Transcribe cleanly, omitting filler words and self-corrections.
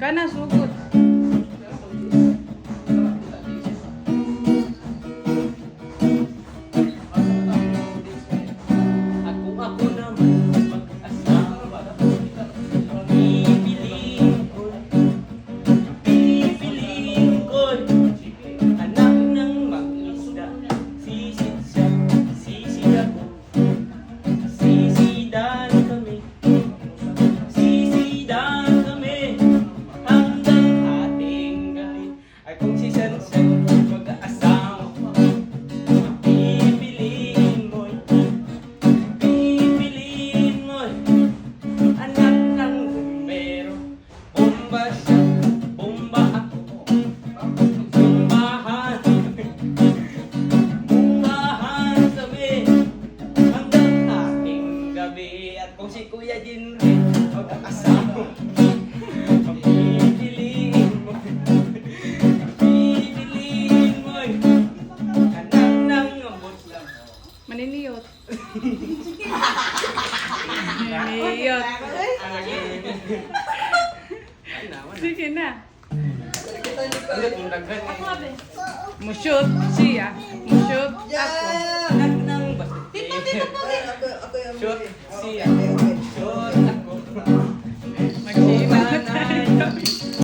Kana sugod. Ako naman mag-asawa, pipiliin ko'y anak ng mag-isda. Sisid siya, sisid ako, sisidan kami, sisidan kami hanggang ating gabi. Ay kung si Sansan mag-aasawa, pipiliin mo'y anak ng bumbero. Bomba siya, bomba ako, bombahan, bombahan kami hanggang ating gabi. At kung si Kuya Jinri mag-aasawa, pipiliin mo, pipiliin mo'y anak ng butlang. Maniniyot. Maniniyot. Sige na. Mushoot siya. Mushoot ako.